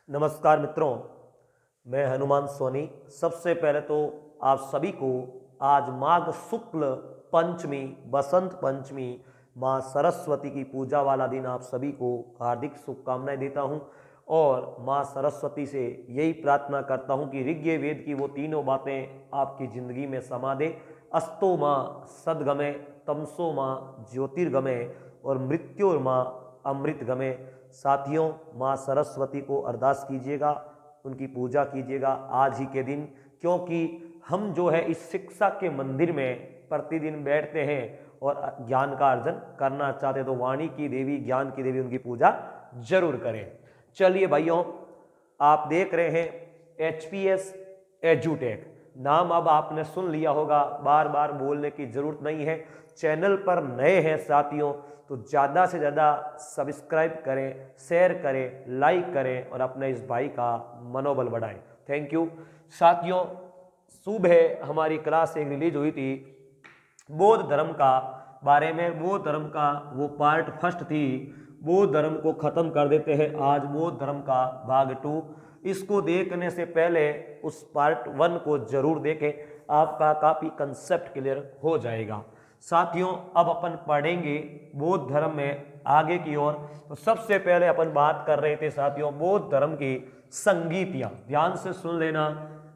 नमस्कार मित्रों, मैं हनुमान सोनी। सबसे पहले तो आप सभी को आज माघ शुक्ल पंचमी, बसंत पंचमी, माँ सरस्वती की पूजा वाला दिन आप सभी को हार्दिक शुभकामनाएं देता हूं और माँ सरस्वती से यही प्रार्थना करता हूं कि ऋग्वेद वेद की वो तीनों बातें आपकी जिंदगी में समा दे। अस्तो माँ सदगमे, तमसो माँ ज्योतिर्गमे और मृत्युर्माँ अमृत गमे। साथियों, माँ सरस्वती को अरदास कीजिएगा, उनकी पूजा कीजिएगा आज ही के दिन, क्योंकि हम जो है इस शिक्षा के मंदिर में प्रतिदिन बैठते हैं और ज्ञान का अर्जन करना चाहते हैं, तो वाणी की देवी, ज्ञान की देवी, उनकी पूजा जरूर करें। चलिए भाइयों, आप देख रहे हैं HPS एजुटेक नाम, अब आपने सुन लिया होगा, बार बार बोलने की जरूरत नहीं है। चैनल पर नए हैं साथियों तो ज़्यादा से ज़्यादा सब्सक्राइब करें, शेयर करें, लाइक करें और अपने इस भाई का मनोबल बढ़ाएं। थैंक यू साथियों। सुबह हमारी क्लास एक रिलीज हुई थी बौद्ध धर्म का बारे में। बौद्ध धर्म का वो पार्ट फर्स्ट थी, बौद्ध धर्म को ख़त्म कर देते हैं आज बौद्ध धर्म का भाग 2। इसको देखने से पहले उस पार्ट 1 को जरूर देखें, आपका काफ़ी कंसेप्ट क्लियर हो जाएगा। साथियों, अब अपन पढ़ेंगे बौद्ध धर्म में आगे की ओर। तो सबसे पहले अपन बात कर रहे थे साथियों बौद्ध धर्म की संगीतियाँ। ध्यान से सुन लेना,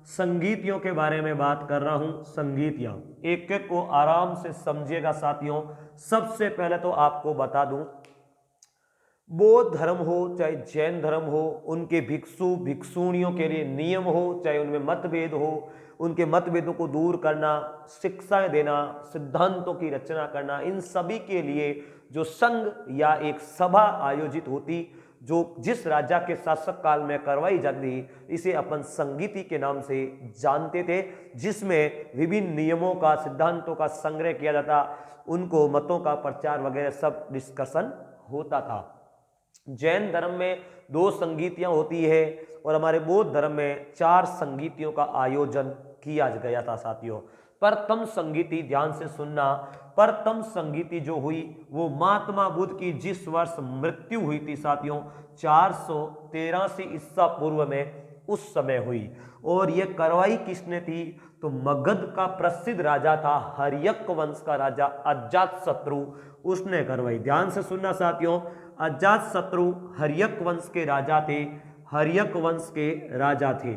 संगीतियों के बारे में बात कर रहा हूँ। संगीतियाँ एक एक को आराम से समझिएगा साथियों। सबसे पहले तो आपको बता दूं, बौद्ध धर्म हो चाहे जैन धर्म हो, उनके भिक्षु भिक्षुणियों के लिए नियम हो, चाहे उनमें मतभेद हो, उनके मतभेदों को दूर करना, शिक्षाएं देना, सिद्धांतों की रचना करना, इन सभी के लिए जो संघ या एक सभा आयोजित होती, जो जिस राजा के शासक काल में करवाई जाती, इसे अपन संगीति के नाम से जानते थे, जिसमें विभिन्न नियमों का, सिद्धांतों का संग्रह किया जाता, उनको मतों का प्रचार वगैरह सब डिस्कशन होता था। जैन धर्म में 2 संगीतियां होती है और हमारे बौद्ध धर्म में 4 संगीतियों का आयोजन किया गया था साथियों। प्रथम संगीति, ध्यान से सुनना, प्रथम संगीति जो हुई वो महात्मा बुद्ध की जिस वर्ष मृत्यु हुई थी साथियों, 483 ईसा पूर्व में, उस समय हुई। और ये करवाई किसने थी? तो मगध का प्रसिद्ध राजा था, हर्यक वंश का राजा अजातशत्रु, उसने करवाई। ध्यान से सुनना साथियों, अजातशत्रु हर्यक वंश के राजा थे, हर्यक वंश के राजा थे।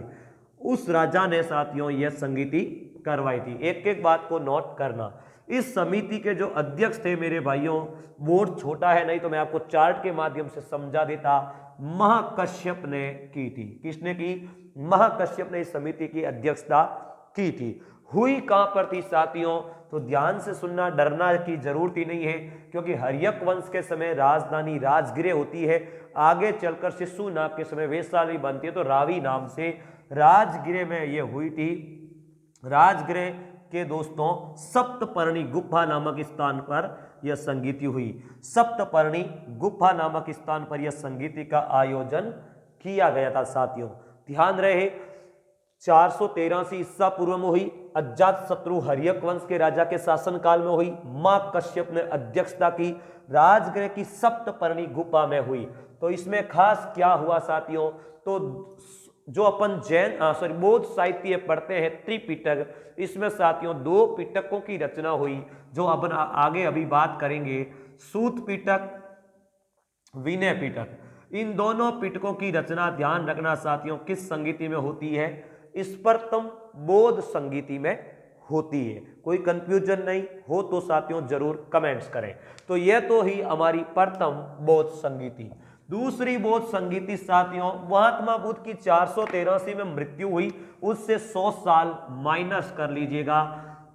उस राजा ने साथियों यह संगीति करवाई थी। एक एक बात को नोट करना। इस समिति के जो अध्यक्ष थे मेरे भाइयों, बोर्ड छोटा है नहीं तो मैं आपको चार्ट के माध्यम से समझा देता, महाकश्यप ने की थी। किसने की? महाकश्यप ने इस समिति की अध्यक्षता की थी। हुई कहां पर थी साथियों? तो ध्यान से सुनना, डरना की जरूरत ही नहीं है, क्योंकि हर्यक वंश के समय राजधानी राजगृह होती है, आगे चलकर शिशुनाग के समय वैशाली बनती है, तो रावी नाम से राजगृह में यह हुई थी। राजगृह के दोस्तों सप्तपर्णी गुफा नामक स्थान पर यह संगीति हुई। सप्तपर्णी गुफा नामक स्थान पर यह संगीति का आयोजन किया गया था साथियों। ध्यान रहे, 483 ईसा पूर्व में हुई, अजातशत्रु हर्यक वंश के राजा के शासन काल में हुई, मां कश्यप ने अध्यक्षता की, राजगृह की सप्तपर्णी गुफा में हुई। तो इसमें खास क्या हुआ साथियों? तो जो अपन बौद्ध साहित्य पढ़ते हैं त्रिपिटक, इसमें साथियों 2 पिटकों की रचना हुई, जो अपन आगे अभी बात करेंगे, सूत पिटक, विनय पिटक। इन दोनों पिटकों की रचना, ध्यान रखना साथियों, किस संगीति में होती है? इस प्रथम बौद्ध संगीति में होती है। कोई कंफ्यूजन नहीं हो तो साथियों जरूर कमेंट्स करें। तो यह तो ही हमारी प्रथम बौद्ध संगीति। दूसरी बौद्ध संगीति साथियों, महात्मा बुद्ध की 483 में मृत्यु हुई, उससे 100 साल माइनस कर लीजिएगा,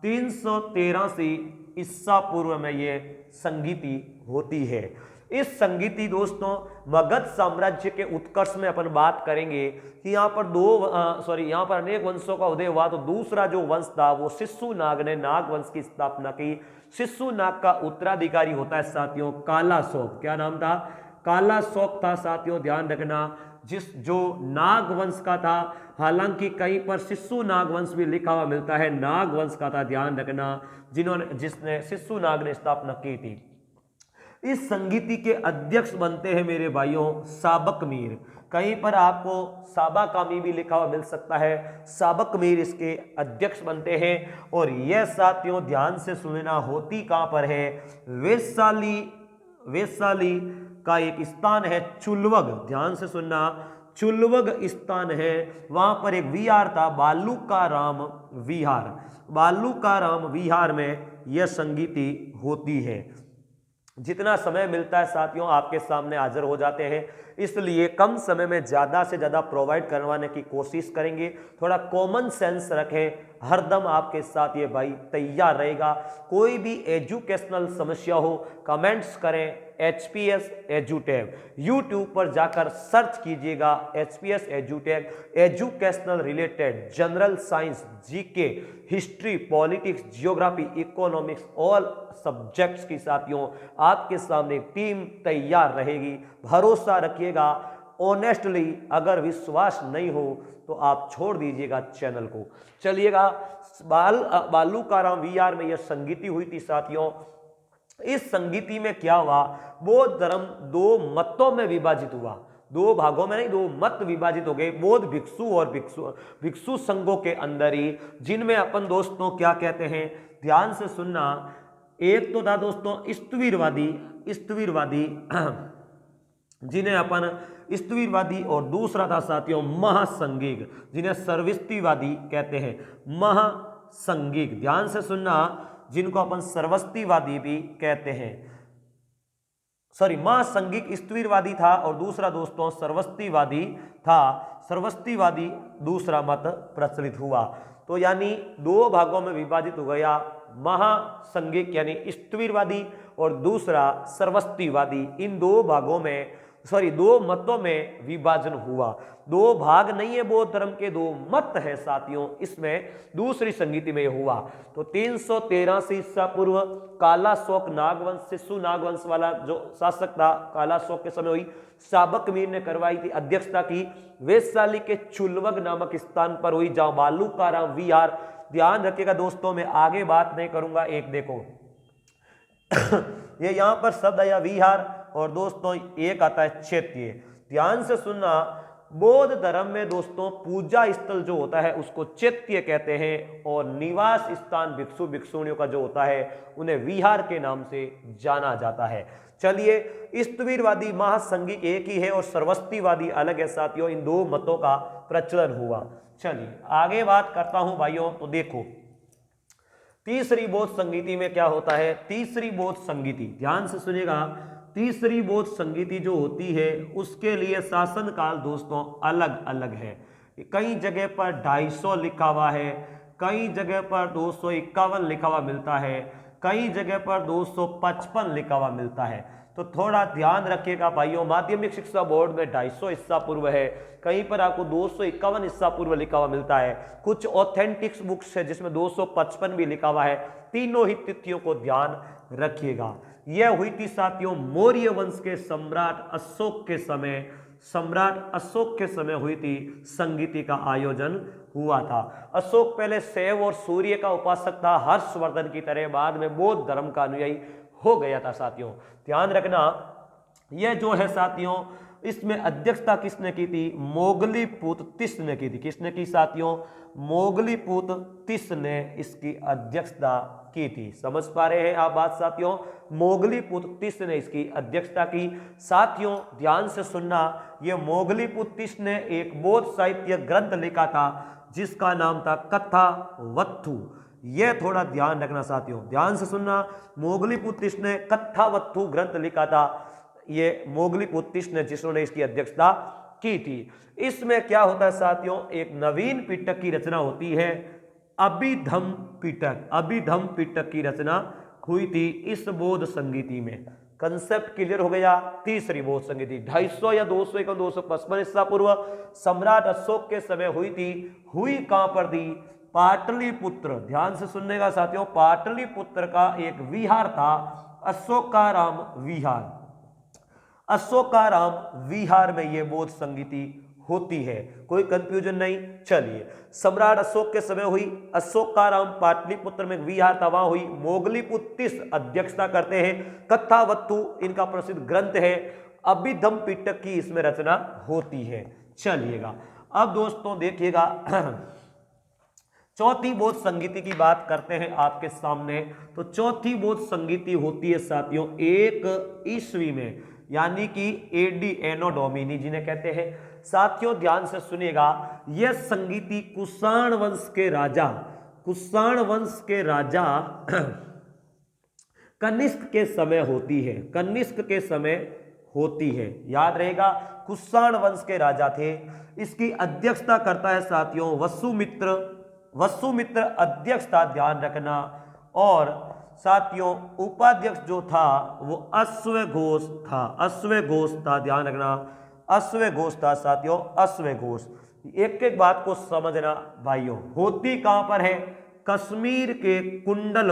383 ईसा पूर्व में यह संगीति होती है। इस संगीति दोस्तों मगध साम्राज्य के उत्कर्ष में अपन बात करेंगे कि यहाँ पर यहाँ पर अनेक वंशों का उदय हुआ, तो दूसरा जो वंश था वो शिशुनाग ने नाग वंश की स्थापना की। शिशुनाग का उत्तराधिकारी होता है साथियों कालाशोक। क्या नाम था? कालाशोक था साथियों, ध्यान रखना, जो नाग वंश का था। हालांकि कहीं पर शिशुनाग वंश भी लिखा हुआ मिलता है, नाग वंश का था, ध्यान रखना, जिसने शिशुनाग ने स्थापना की थी। इस संगीति के अध्यक्ष बनते हैं मेरे भाइयों साबक मीर। कहीं पर आपको साबाकामी भी लिखा हुआ मिल सकता है, साबक मीर इसके अध्यक्ष बनते हैं। और यह साथियों ध्यान से सुनना होती कहां पर है, वैशाली, वैशाली का एक स्थान है चुलवग, ध्यान से सुनना, चुलवग स्थान है, वहां पर एक विहार था बालूकाराम विहार, बालूकाराम विहार में यह संगीति होती है। जितना समय मिलता है साथियों आपके सामने हाजिर हो जाते हैं, इसलिए कम समय में ज़्यादा से ज़्यादा प्रोवाइड करवाने की कोशिश करेंगे। थोड़ा कॉमन सेंस रखें, हरदम आपके साथ ये भाई तैयार रहेगा। कोई भी एजुकेशनल समस्या हो कमेंट्स करें, HPS एजुटेक यूट्यूब पर जाकर सर्च कीजिएगा, HPS एजुटेक, educational related general science, GK, history, politics, geography, economics, all subjects की साथियों आपके सामने टीम तैयार रहेगी। भरोसा रखिएगा, ऑनेस्टली अगर विश्वास नहीं हो तो आप छोड़ दीजिएगा चैनल को। चलिएगा, बालूकाराम विहार में यह संगीति हुई थी साथियों। इस संगीति में क्या हुआ, बौद्ध धर्म दो मतों में विभाजित हुआ, दो भागों में नहीं, दो मत विभाजित हो गए, बौद्ध भिक्षु और भिक्षु संघों के अंदर ही, जिनमें अपन दोस्तों क्या कहते हैं, ध्यान से सुनना। एक तो था दोस्तों स्तवीरवादी, स्तवीरवादी जिन्हें अपन स्तवीरवादी, और दूसरा था साथियों महासंघिक, जिन्हें सर्वस्तिवादी कहते हैं, महासंघिक, ध्यान से सुनना, जिनको अपन सर्वस्तिवादी भी कहते हैं। सॉरी, महासंघिक स्तवीरवादी था और दूसरा दोस्तों सर्वस्तिवादी था। सर्वस्तिवादी दूसरा मत प्रचलित हुआ, तो यानी दो भागों में विभाजित हो गया, महासंघिक यानी स्तवीरवादी और दूसरा सर्वस्तिवादी। इन दो भागों में दो मतों में विभाजन हुआ। दो भाग नहीं है बौद्ध धर्म के, दो मत है साथियों, इसमें दूसरी संगीति में हुआ। तो 313 ईसा पूर्व कालाशोक नागवंश, शिशु नागवंश वाला जो शासक था कालाशोक के समय हुई, साबक मीर ने करवाई थी, अध्यक्षता की, वैशाली के चुलवग नामक स्थान पर हुई, जहां बालूकाराम विहार। ध्यान रखिएगा दोस्तों, मैं आगे बात नहीं करूंगा, एक देखो ये यहां पर शब्द आया विहार, और दोस्तों एक आता है चैत्य। ध्यान से सुनना, बौद्ध धर्म में दोस्तों पूजा स्थल जो होता है उसको चैत्य कहते हैं, और निवास स्थान भिक्षु भिक्षुणियों का जो होता है उन्हें विहार के नाम से जाना जाता है। चलिए, स्तवीरवादी महासंघिक एक ही है और सर्वस्तिवादी अलग है साथियों, इन दो मतों का प्रचलन हुआ। चलिए आगे बात करता हूं भाइयों, तो देखो तीसरी बौद्ध संगीति में क्या होता है। तीसरी बौद्ध संगीति, ध्यान से सुनिएगा, तीसरी बौद्ध संगीति जो होती है उसके लिए शासन काल दोस्तों अलग अलग है। कई जगह पर 250 लिखा हुआ है, कई जगह पर 251 लिखा हुआ मिलता है, कई जगह पर 255 लिखा हुआ मिलता है। तो थोड़ा ध्यान रखिएगा भाइयों, माध्यमिक शिक्षा बोर्ड में 250 ईसा पूर्व है, कहीं पर आपको 251 ईसा पूर्व लिखा हुआ मिलता है। कुछ ऑथेंटिक्स बुक्स है जिसमें 255 भी लिखा हुआ है। तीनों ही तिथियों को ध्यान रखिएगा। यह हुई थी साथियों मौर्य वंश के सम्राट अशोक के समय, सम्राट अशोक के समय हुई थी संगीति का आयोजन हुआ था। अशोक पहले शैव और सूर्य का उपासक था, हर्षवर्धन की तरह बाद में बौद्ध धर्म का अनुयायी हो गया था साथियों। ध्यान रखना, यह जो है साथियों, इसमें अध्यक्षता किसने की थी, मोगलीपुत ने की थी। किसने की साथियों, मोगलीपुत ने इसकी अध्यक्षता की थी। समझ पा रहे हैं आप बात साथियों, मोगलीपुत ने इसकी अध्यक्षता की। साथियों ध्यान से सुनना, यह मोगलीपुत ने एक बौद्ध साहित्य ग्रंथ लिखा था जिसका नाम था कथावत्थु। यह थोड़ा ध्यान रखना साथियों, ध्यान से सुनना, मोगलीपुत ने कथावत्थु ग्रंथ लिखा था। ये मोगलीपुत ने जिन्होंने इसकी अध्यक्षता की थी। इसमें क्या होता है साथियों, एक नवीन पिटक की रचना होती है, अभिधम पिटक। अभिधम पिटक की रचना हुई थी इस बौद्ध संगीति में। कंसेप्ट क्लियर हो गया। तीसरी बौद्ध संगीति 250 या 251 255 ईसा पूर्व सम्राट अशोक के समय हुई थी। हुई कहां पर थी, पाटलिपुत्र। ध्यान से सुनने का साथियों, पाटलिपुत्र का एक विहार था अशोकाराम विहार। अशोकाराम विहार में यह बौद्ध संगीति होती है, कोई कंफ्यूजन नहीं। चलिए, सम्राट अशोक के समय हुई, अशोकाराम पाटलिपुत्र में विहार था, वहां हुई। मोगलीपुत अध्यक्षता करते हैं। कथावत्थु इनका प्रसिद्ध ग्रंथ है। अभिधम पिटक की इसमें रचना होती है। चलिएगा अब दोस्तों देखिएगा चौथी बोध संगीति की बात करते हैं आपके सामने। तो चौथी बोध संगीति होती है साथियों 1 ईस्वी में, यानी कि एडी एनो डोमिनी जिन्हें कहते हैं। साथियों ध्यान से सुनिएगा, यह संगीति कुषाण वंश के राजा कनिष्क के समय होती है, कनिष्क के समय होती है। याद रहेगा, कुषाण वंश के राजा थे। इसकी अध्यक्षता करता है साथियों वसुमित्र अध्यक्षता, ध्यान रखना। और साथियों उपाध्यक्ष जो था वो अश्वघोष था, ध्यान रखना, अश्वघोष था साथियों, अश्वघोष। एक एक बात को समझना भाइयों, होती कहां पर है? कश्मीर के कुंडल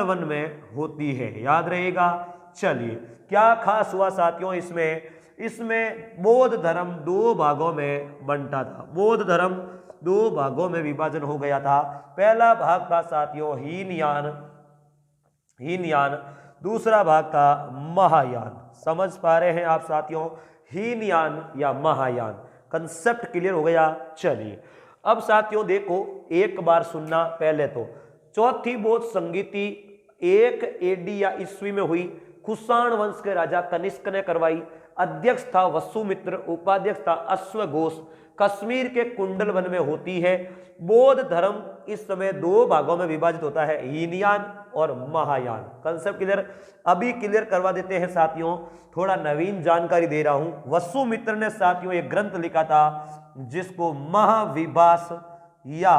वन में होती है, याद रहेगा। चलिए क्या खास हुआ साथियों इसमें बौद्ध धर्म 2 भागों में बंटा था, बौद्ध धर्म 2 भागों में विभाजन हो गया था। पहला भाग था साथियों हीनयान, दूसरा भाग था महायान। समझ पा रहे हैं आप साथियों? हीनयान या महायान, कंसेप्ट क्लियर हो गया। चलिए अब साथियों देखो, एक बार सुनना पहले तो। चौथी बोध संगीति 1 एडी या ईस्वी में हुई, कुषाण वंश के राजा कनिष्क ने करवाई। अध्यक्ष था वसुमित्र, उपाध्यक्ष था अश्वघोष। कश्मीर के कुंडल वन में होती है। बौद्ध धर्म इस समय 2 भागों में विभाजित होता है, हीनयान और महायान। Concept clear? अभी क्लियर करवा देते हैं साथियों, थोड़ा नवीन जानकारी दे रहा हूं। वसुमित्र ने साथियों एक ग्रंथ लिखा था जिसको महाविभास या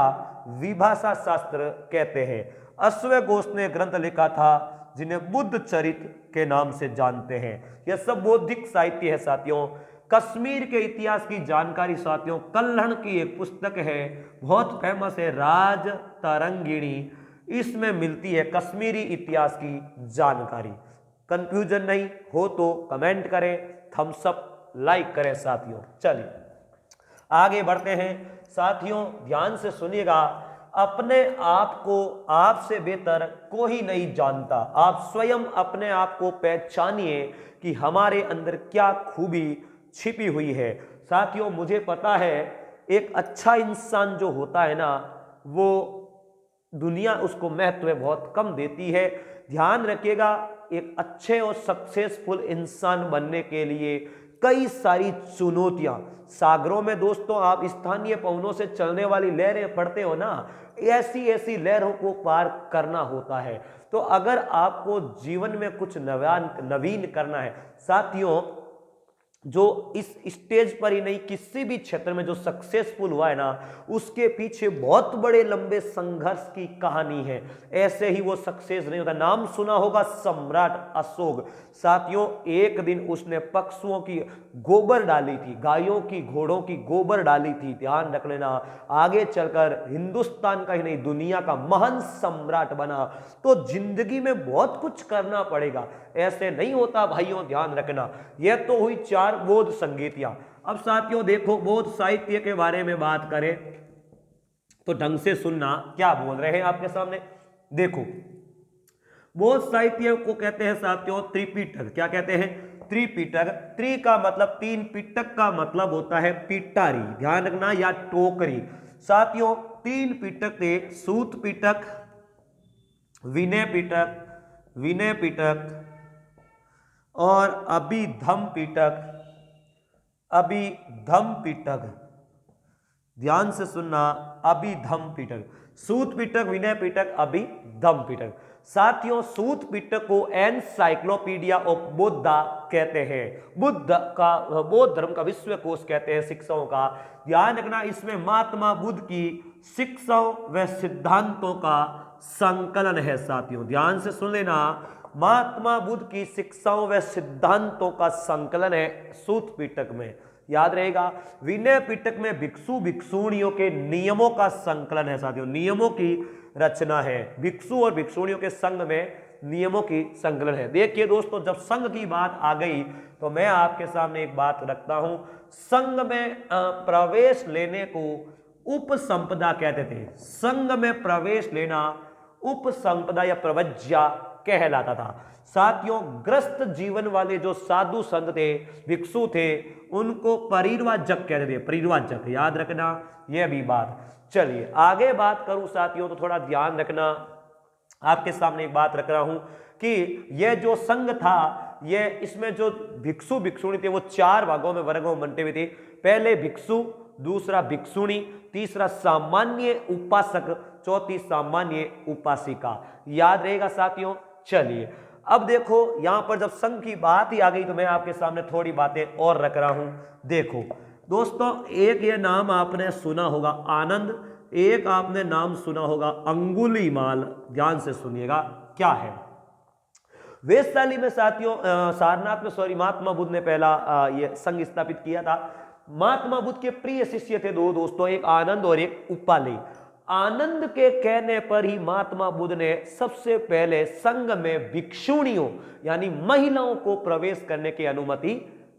विभाषा शास्त्र कहते हैं। अश्वघोष ने ग्रंथ लिखा था जिन्हें बुद्ध चरित्र के नाम से जानते हैं। यह सब बौद्धिक साहित्य है साथियों। कश्मीर के इतिहास की जानकारी साथियों कल्हण की एक पुस्तक है, बहुत फेमस है, राज तरंगिणी। इसमें मिलती है कश्मीरी इतिहास की जानकारी। कंफ्यूजन नहीं हो तो कमेंट करें, थम्स अप लाइक करें साथियों। चलिए आगे बढ़ते हैं साथियों, ध्यान से सुनिएगा। अपने आप को आपसे बेहतर कोई नहीं जानता। आप स्वयं अपने आप को पहचानिए कि हमारे अंदर क्या खूबी छिपी हुई है। साथियों मुझे पता है एक अच्छा इंसान जो होता है ना, वो दुनिया उसको महत्व बहुत कम देती है। ध्यान रखिएगा, एक अच्छे और सक्सेसफुल इंसान बनने के लिए कई सारी चुनौतियां, सागरों में दोस्तों आप स्थानीय पवनों से चलने वाली लहरें पढ़ते हो ना, ऐसी लहरों को पार करना होता है। तो अगर आपको जीवन में कुछ नवीन करना है साथियों, जो इस स्टेज पर ही नहीं किसी भी क्षेत्र में जो सक्सेसफुल हुआ है ना, उसके पीछे बहुत बड़े लंबे संघर्ष की कहानी है। ऐसे ही वो सक्सेस नहीं होता। नाम सुना होगा सम्राट अशोक। साथियों एक दिन उसने पशुओं की गोबर डाली थी, गायों की घोड़ों की गोबर डाली थी। ध्यान रख लेना, आगे चलकर हिंदुस्तान का ही नहीं दुनिया का महान सम्राट बना। तो जिंदगी में बहुत कुछ करना पड़ेगा, ऐसे नहीं होता भाइयों, ध्यान रखना। यह तो हुई 4 बौद्ध संगीतियां। अब साथियों देखो, बौद्ध साहित्य के बारे में बात करें तो ढंग से सुनना क्या बोल रहे हैं आपके सामने। देखो बौद्ध साहित्य को कहते हैं साथियों त्रिपिटक। क्या कहते हैं? त्रिपिटक। त्रि का मतलब 3, पिटक का मतलब होता है पिटारी, ध्यान रखना, या टोकरी। साथियों 3 पिटक थे, सूत पिटक, विनय पिटक और अभिधम पिटक। ध्यान से सुनना, अभिधम पिटक, सूत पिटक, विनय पिटक, अभिधम पिटक। साथियों सूत पिटक को एनसाइक्लोपीडिया ऑफ बुद्धा कहते हैं। बौद्ध धर्म का विश्वकोश कहते हैं शिक्षाओं का। ध्यान रखना, इसमें महात्मा बुद्ध की शिक्षाओं व सिद्धांतों का संकलन है। साथियों ध्यान से सुन लेना, महात्मा बुद्ध की शिक्षाओं व सिद्धांतों का संकलन है सूत पिटक में, याद रहेगा। विनय पिटक में भिक्षु भिक्षुणियों के नियमों का संकलन है। साथियों नियमों की रचना है, भिक्षु और भिक्षुणियों के संघ में नियमों की संकलन है। देखिए दोस्तों, जब संघ की बात आ गई तो मैं आपके सामने एक बात रखता हूं। संघ में प्रवेश लेने को उपसंपदा कहते थे। संघ में प्रवेश लेना उपसंपदा या प्रवज्या कहलाता था। साथियों ग्रस्त जीवन वाले जो साधु संत थे, भिक्षु थे, उनको परिव्राजक कहते थे, परिव्राजक, याद रखना यह भी बात। चलिए आगे बात करूं साथियों तो थोड़ा ध्यान रखना, आपके सामने एक बात रख रहा हूं कि यह जो संघ था, यह इसमें जो भिक्षु भिक्षुणी थे वो 4 भागों में वर्गों में बंटे हुए थे। पहले भिक्षु, दूसरा भिक्षुणी, तीसरा सामान्य उपासक, चौथी सामान्य उपासिका। याद रहेगा साथियों। चलिए अब देखो यहां पर जब संघ की बात ही आ गई तो मैं आपके सामने थोड़ी बातें और रख रहा हूं। देखो दोस्तों, एक ये नाम आपने सुना होगा आनंद, एक आपने नाम सुना होगा अंगुलीमाल। ध्यान से सुनिएगा क्या है। वेशशाली में साथियों सारनाथ में महात्मा बुद्ध ने पहला ये संघ स्थापित किया था। महात्मा बुद्ध के प्रिय शिष्य थे 2 दोस्तों, एक आनंद और एक उपाली। आनंद के कहने पर ही महात्मा बुद्ध ने सबसे पहले संघ में भिक्षुणियों यानी महिलाओं को प्रवेश करने की अनुमति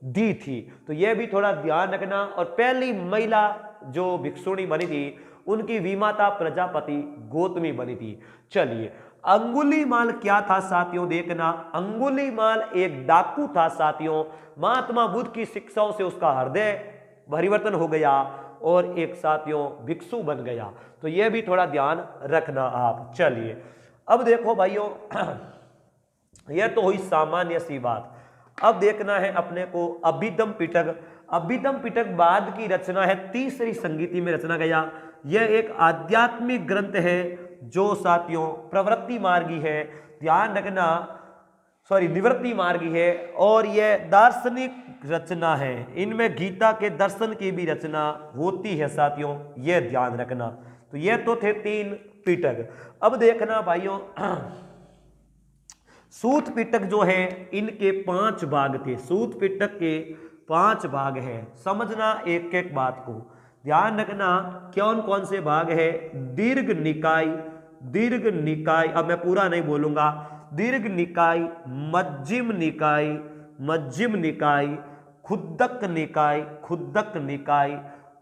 दी थी। तो यह भी थोड़ा ध्यान रखना। और पहली महिला जो भिक्षुणी बनी थी उनकी विमाता प्रजापति गौतमी बनी थी। चलिए अंगुलीमाल क्या था साथियों, देखना। अंगुलीमाल एक डाकू था साथियों। महात्मा बुद्ध की शिक्षाओं से उसका हृदय परिवर्तन हो गया और एक साथियों भिक्षु बन गया। तो यह भी थोड़ा ध्यान रखना आप। चलिए अब देखो भाइयों, यह तो हुई सामान्य सी बात। अब देखना है अपने को अभिधम पिटक। अभिधम पिटक बाद की रचना है, तीसरी संगीति में रचना गया। यह एक आध्यात्मिक ग्रंथ है जो साथियों प्रवृत्ति मार्गी है। ध्यान रखना, निवृत्ति मार्गी है और यह दार्शनिक रचना है। इनमें गीता के दर्शन की भी रचना होती है साथियों, यह ध्यान रखना। तो यह तो थे 3 पिटक। अब देखना भाइयों, सूत पिटक जो है इनके 5 भाग थे। सूत पिटक के 5 भाग हैं। समझना एक एक बात को, ध्यान रखना कौन कौन से भाग है। दीर्घ निकाय, दीर्घ निकाय, अब मैं पूरा नहीं बोलूंगा। दीर्घ निकाय, मध्यम निकाय, मध्यम निकाय, खुद्दक निकाय, खुद्दक निकाय,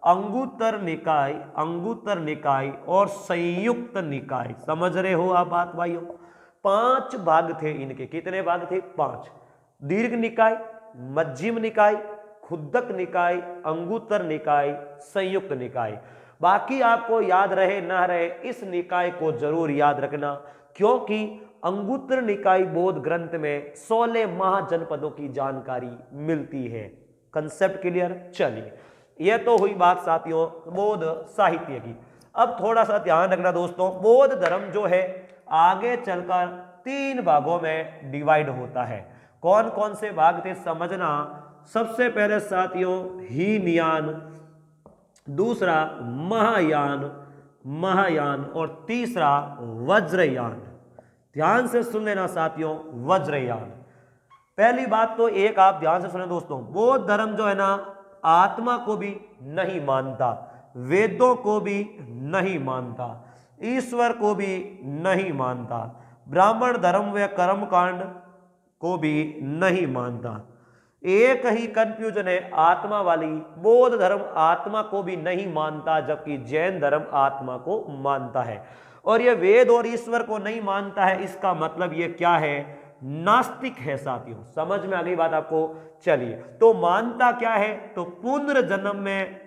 अंगुत्तर निकाय, अंगुत्तर निकाय और संयुक्त निकाय। समझ रहे हो आप बात भाइयों। 5 भाग थे इनके। कितने भाग थे? 5। दीर्घ निकाय, मध्यम निकाय, खुद्दक निकाय, अंगुत्तर निकाय, संयुक्त निकाय। बाकी आपको याद रहे ना रहे, इस निकाय को जरूर याद रखना, क्योंकि अंगुत्तर निकाय बौद्ध ग्रंथ में 16 महाजनपदों की जानकारी मिलती है। Concept clear? चलिए यह तो हुई बात साथियों बौद्ध साहित्य की। अब थोड़ा सा ध्यान रखना दोस्तों, बौद्ध धर्म जो है आगे चलकर 3 भागों में डिवाइड होता है। कौन कौन से भाग थे समझना। सबसे पहले साथियों हीनयान, दूसरा महायान, महायान और तीसरा वज्रयान। ध्यान से सुन लेना साथियों, वज्रयान। पहली बात तो एक आप ध्यान से सुने दोस्तों, बौद्ध धर्म जो है ना आत्मा को भी नहीं मानता, वेदों को भी नहीं मानता, ईश्वर को भी नहीं मानता, ब्राह्मण धर्म व कर्मकांड को भी नहीं मानता। एक ही कंफ्यूजन है आत्मा वाली। बौद्ध धर्म आत्मा को भी नहीं मानता जबकि जैन धर्म आत्मा को मानता है। और यह वेद और ईश्वर को नहीं मानता है, इसका मतलब यह क्या है? नास्तिक है साथियों। समझ में आ गई बात आपको? चलिए तो मानता क्या है? तो पुनर्जन्म में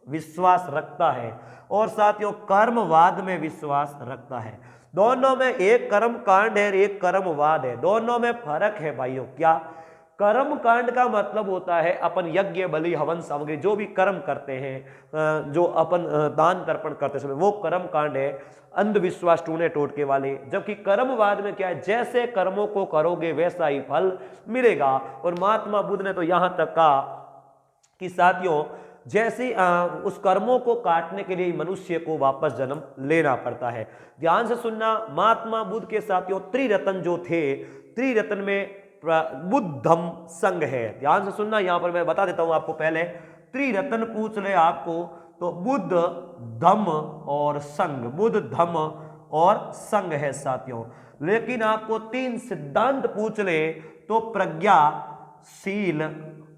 विश्वास रखता है और साथियों कर्मवाद में विश्वास रखता है। दोनों में एक कर्म कांड है, एक कर्मवाद है। दोनों में फर्क है भाइयों। क्या? कर्म कांड का मतलब होता है अपन यज्ञ बलि हवन सामग्री जो भी कर्म करते हैं, जो अपन दान तर्पण करते समय, वो कर्म कांड है, अंधविश्वास टूने टोटके वाले। जबकि कर्मवाद में क्या है? जैसे कर्मों को करोगे वैसा ही फल मिलेगा। और महात्मा बुद्ध ने तो यहां तक कहा कि साथियों जैसे उस कर्मों को काटने के लिए मनुष्य को वापस जन्म लेना पड़ता है। ध्यान से सुनना, महात्मा बुद्ध के साथियों त्रिरत्न जो थे, त्रिरत्न में बुद्धम संघ है। ध्यान से सुनना, यहां पर मैं बता देता हूं आपको। पहले त्रिरत्न पूछ ले आपको तो बुद्ध, धम्म और संघ, बुद्ध, धम्म और संघ है साथियों। लेकिन आपको 3 सिद्धांत पूछ ले तो प्रज्ञा, शील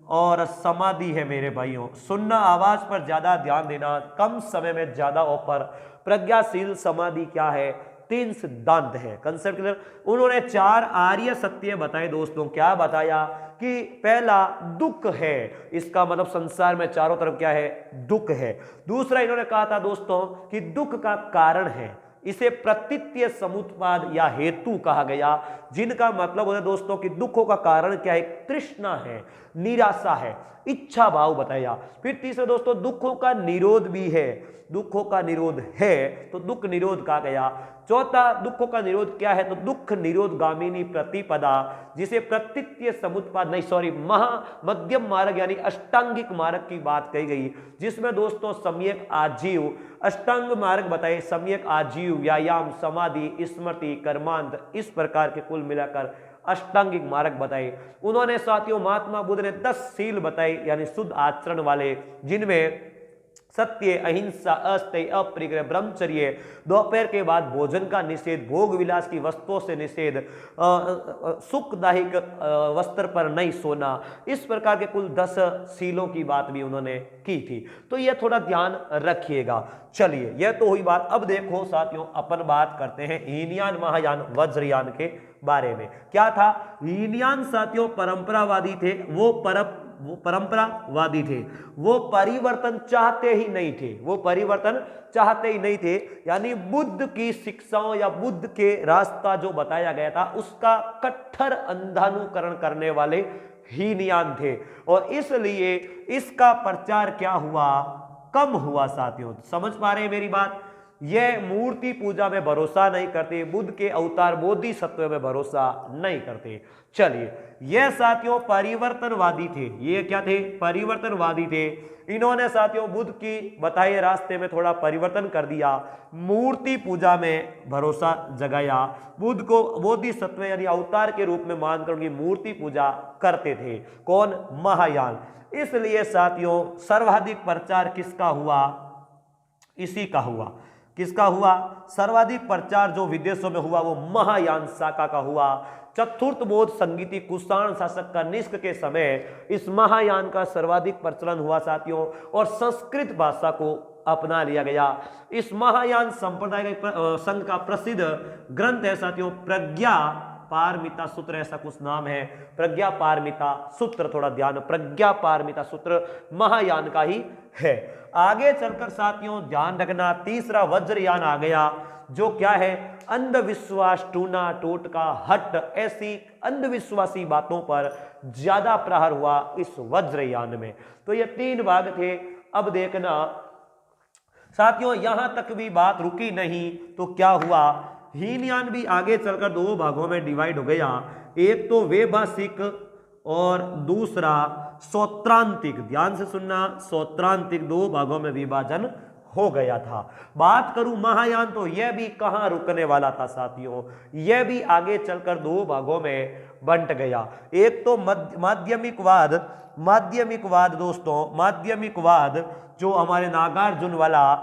और समाधि है मेरे भाइयों। सुनना, आवाज पर ज्यादा ध्यान देना, कम समय में ज्यादा ऑफर। प्रज्ञाशील समाधि क्या है? तीन सिद्धांत है। Concept clear. उन्होंने 4 आर्य सत्य बताए दोस्तों। क्या बताया कि पहला दुख है, इसका मतलब संसार में चारों तरफ क्या है, दुख है। दूसरा इन्होंने कहा था दोस्तों कि दुख का कारण है, इसे प्रतीत्य समुत्पाद या हेतु कहा गया, जिनका मतलब होता है दोस्तों कि दुखों का कारण क्या है, तृष्णा है, निराशा है, इच्छा भाव बताया। फिर तीसरा दोस्तों दुखों का निरोध भी है, दुखों का निरोध है तो दुख निरोध कहा गया। चौथा दुखों का निरोध क्या है, तो दुख निरोध गामिनी प्रतिपदा, जिसे प्रतीत्य समुत्पाद मध्यम मार्ग यानी अष्टांगिक मार्ग की बात कही गई, जिसमें दोस्तों सम्यक आजीव अष्टांग मार्ग बताए, सम्यक आजीव, व्यायाम, समाधि, स्मृति, कर्मांत, इस प्रकार के कुल मिलाकर अष्टांगिक मार्ग बताए। उन्होंने साथियों महात्मा बुद्ध ने 10 सील बताए यानी शुद्ध आचरण वाले, जिनमें सत्य, अहिंसा, अस्तेय, अपरिग्रह, ब्रह्मचर्य, दोपहर के बाद भोजन का निषेध, भोग विलास की वस्तुओं से निषेध, सुखदायक वस्त्र पर नहीं सोना, इस प्रकार के कुल 10 सीलों की बात भी उन्होंने की थी। तो यह थोड़ा ध्यान रखिएगा। चलिए यह तो हुई बात। अब देखो साथियों अपन बात करते हैं हीनयान, महायान, वज्रयान के बारे में। क्या था, हीनयान साथियों परंपरावादी थे, वो परंपरावादी थे, वो परिवर्तन चाहते ही नहीं थे, वो परिवर्तन चाहते ही नहीं थे, यानी बुद्ध की शिक्षाओं या बुद्ध के रास्ता जो बताया गया था उसका कट्टर अंधानुकरण करने वाले हीनयान थे, और इसलिए इसका प्रचार क्या हुआ, कम हुआ साथियों। समझ पा रहे हैं मेरी बात। यह मूर्ति पूजा में भरोसा नहीं करते, बुद्ध के अवतार बोधिसत्व में भरोसा नहीं करते। चलिए यह साथियों परिवर्तनवादी थे, ये क्या थे, परिवर्तनवादी थे। इन्होंने साथियों बुद्ध की बताए रास्ते में थोड़ा परिवर्तन कर दिया, मूर्ति पूजा में भरोसा जगाया, बुद्ध को बोधिसत्व यानी अवतार के रूप में मानकर उनकी मूर्ति पूजा करते थे। कौन, महायान। इसलिए साथियों सर्वाधिक प्रचार किसका हुआ, इसी का हुआ। किसका हुआ, सर्वाधिक प्रचार जो विदेशों में हुआ वो महायान शाखा का हुआ। चतुर्थ बौद्ध संगीति कुषाण शासक कनिष्क के समय इस महायान का सर्वाधिक प्रचलन हुआ साथियों, और संस्कृत भाषा को अपना लिया गया। इस महायान संप्रदाय संघ का प्रसिद्ध ग्रंथ है साथियों प्रज्ञा पारमिता सूत्र, ऐसा कुछ नाम है, प्रज्ञा पारमिता सूत्र, थोड़ा ध्यान, प्रज्ञा पारमिता सूत्र महायान का ही है। आगे चलकर साथियों ध्यान रखना, तीसरा वज्रयान आ गया, जो क्या है, अंधविश्वास, टूना टोटका, हट, ऐसी अंधविश्वासी बातों पर ज्यादा प्रहार हुआ इस वज्रयान में। तो ये 3 भाग थे। अब देखना साथियों यहां तक भी बात रुकी नहीं, तो क्या हुआ, हीनयान भी आगे चलकर 2 भागों में डिवाइड हो गया। एक तो वैभाषिक और दूसरा सौत्रांतिक। ध्यान से सुनना, सौत्रांतिक 2 भागों में विभाजन हो गया था। बात करूं महायान तो यह भी कहां रुकने वाला था साथियों, यह भी आगे चलकर 2 भागों में बंट गया। एक तो माध्यमिकवाद, माध्यमिकवाद दोस्तों, माध्यमिकवाद जो हमारे नागार्जुन वाला,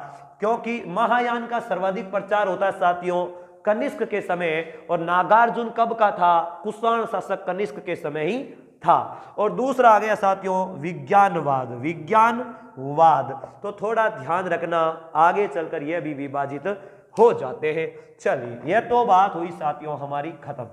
क्योंकि महायान का सर्वाधिक प्रचार होता है साथियों कनिष्क के समय, और नागार्जुन कब का था, कुषाण शासक कनिष्क के समय ही था। और दूसरा आ गया साथियों विज्ञानवाद, विज्ञानवाद। तो थोड़ा ध्यान रखना, आगे चलकर यह भी विभाजित हो जाते हैं। चलिए यह तो बात हुई साथियों हमारी खत्म।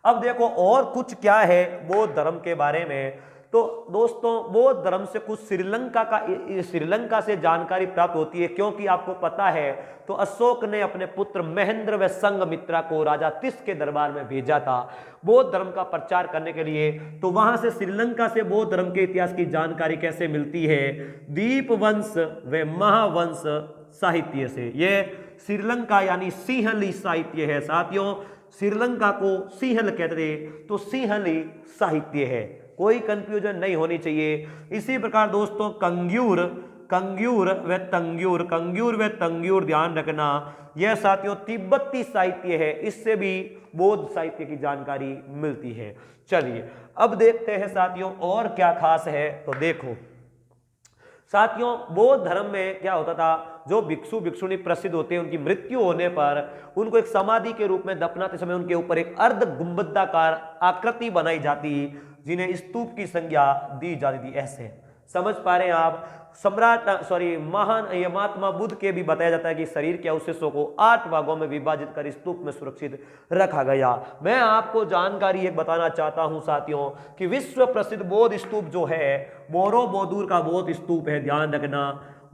अब देखो और कुछ क्या है बौद्ध धर्म के बारे में। तो दोस्तों बौद्ध धर्म से कुछ श्रीलंका से जानकारी प्राप्त होती है, क्योंकि आपको पता है तो अशोक ने अपने पुत्र महेंद्र व संघमित्रा को राजा तिस के दरबार में भेजा था बौद्ध धर्म का प्रचार करने के लिए। तो वहां से श्रीलंका से बौद्ध धर्म के इतिहास की जानकारी कैसे मिलती है, दीपवंश व महावंश साहित्य से। यह श्रीलंका यानी सिंहली साहित्य है साथियों, श्रीलंका को सिंहल कहते थे, तो सिंहली साहित्य है, कोई कंफ्यूजन नहीं होनी चाहिए। इसी प्रकार दोस्तों कंग्यूर, कंग्यूर व तंग्यूर, कंग्यूर व तंग्यूर ध्यान रखना, यह साथियों तिब्बती साहित्य है, इससे भी बौद्ध साहित्य की जानकारी मिलती है। चलिए अब देखते हैं साथियों और क्या खास है। तो देखो साथियों बौद्ध धर्म में क्या होता था, जो भिक्षु भिक्षुणी प्रसिद्ध होते हैं उनकी मृत्यु होने पर उनको एक समाधि के रूप में दफनाते समय उनके ऊपर एक अर्ध गुंबदाकार आकृति बनाई जाती, जिन्हें स्तूप की संज्ञा दी जाती थी। ऐसे समझ पा रहे हैं आप। सम्राट महान ये महात्मा बुद्ध के भी बताया जाता है कि शरीर के अवशेषों को 8 भागों में विभाजित कर स्तूप में सुरक्षित रखा गया। मैं आपको जानकारी एक बताना चाहता हूं साथियों कि विश्व प्रसिद्ध बौद्ध स्तूप जो है बोरोबुदुर का बौद्ध स्तूप है, ध्यान रखना,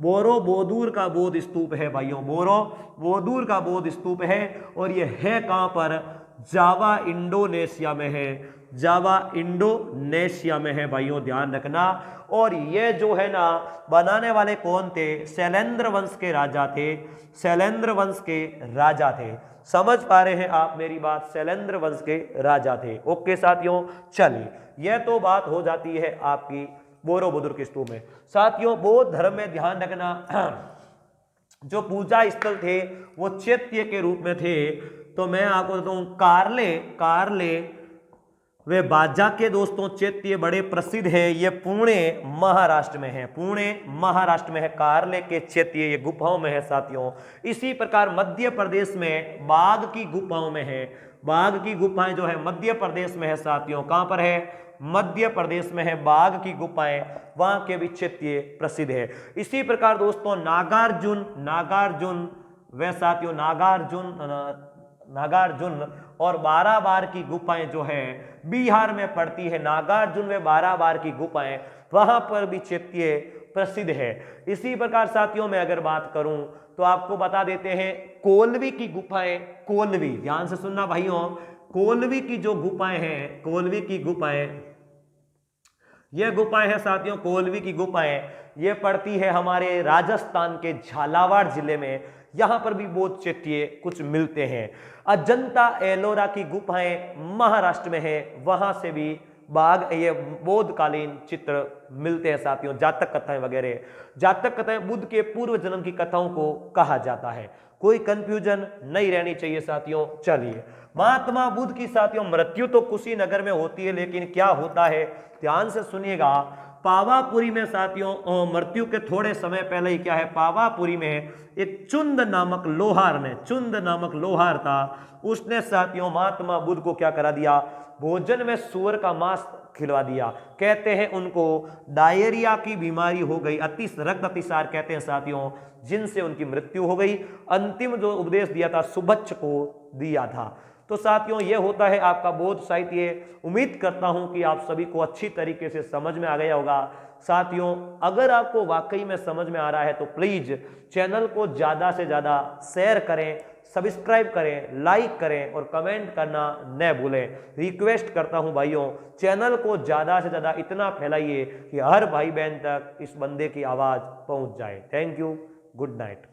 बोरोबुदुर का बौद्ध स्तूप है भाइयों, बोरोबुदुर का बौद्ध स्तूप है। और ये है कहां पर? जावा इंडोनेशिया में है, जावा इंडोनेशिया में है भाइयों, ध्यान रखना। और ये जो है ना बनाने वाले कौन थे? शैलेंद्र वंश के राजा थे, शैलेंद्र वंश के राजा थे। समझ पा रहे हैं आप मेरी बात? शैलेंद्र वंश के राजा थे। ओके साथियों, चलिए यह तो बात हो जाती है आपकी बोरोबुदुर के स्तूप में। साथियों बौद्ध धर्म में ध्यान रखना जो पूजा स्थल थे वो चैत्य के रूप में थे। तो मैं आपको बताता हूं कारले वे बाजा के दोस्तों चैत्य बड़े प्रसिद्ध है। ये पुणे महाराष्ट्र में है, पुणे महाराष्ट्र में है कारले के चैत्य, ये गुफाओं में है साथियों। इसी प्रकार मध्य प्रदेश में बाघ की गुफाओं में है, बाघ की गुफाएं जो है मध्य प्रदेश में है साथियों। कहां पर है? मध्य प्रदेश में है बाघ की गुफाएं, वहां के भी चैत्य प्रसिद्ध है। इसी प्रकार दोस्तों नागार्जुन वे साथियों नागार्जुन और बाराबार की गुफाएं जो है बिहार में पड़ती है। नागार्जुन व बाराबार की गुफाएं वहां पर भी चैत्य प्रसिद्ध है। इसी प्रकार साथियों मैं अगर बात करूं तो आपको बता देते हैं कोल्वी की गुफाएं, कोल्वी ध्यान से सुनना भाइयों, कोल्वी की जो गुफाएं हैं, कोल्वी की गुफाएं, ये गुफाएं हैं साथियों, कोल्वी की गुफाएं ये पड़ती है हमारे राजस्थान के झालावाड़ जिले में। यहां पर भी बौद्ध चैत्य कुछ मिलते हैं। अजंता एलोरा की गुफाएं महाराष्ट्र में है, वहां से भी बाघ ये बौद्ध कालीन चित्र मिलते हैं साथियों। जातक कथाएं वगैरह, जातक कथाएं बुद्ध के पूर्व जन्म की कथाओं को कहा जाता है। कोई कंफ्यूजन नहीं रहनी चाहिए साथियों। चलिए महात्मा बुद्ध की साथियों मृत्यु तो कुशीनगर में होती है, लेकिन क्या होता है ध्यान से सुनिएगा। पावापुरी में साथियों मृत्यु के थोड़े समय पहले ही क्या है, पावापुरी में एक चुंद नामक लोहार था, उसने साथियों महात्मा बुद्ध को क्या करा दिया? भोजन में सूअर का मांस खिलवा दिया। कहते हैं उनको डायरिया की बीमारी हो गई, रक्त अतिसार कहते हैं साथियों, जिनसे उनकी मृत्यु हो गई। अंतिम जो उपदेश दिया था सुबच्छ को दिया था। तो साथियों ये होता है आपका बौद्ध साहित्य। उम्मीद करता हूं कि आप सभी को अच्छी तरीके से समझ में आ गया होगा। साथियों अगर आपको वाकई में समझ में आ रहा है तो प्लीज चैनल को ज्यादा से ज्यादा शेयर करें, सब्सक्राइब करें, लाइक करें और कमेंट करना न भूलें। रिक्वेस्ट करता हूं भाइयों चैनल को ज्यादा से ज्यादा इतना फैलाइए कि हर भाई बहन तक इस बंदे की आवाज पहुंच जाए। Thank you, good night.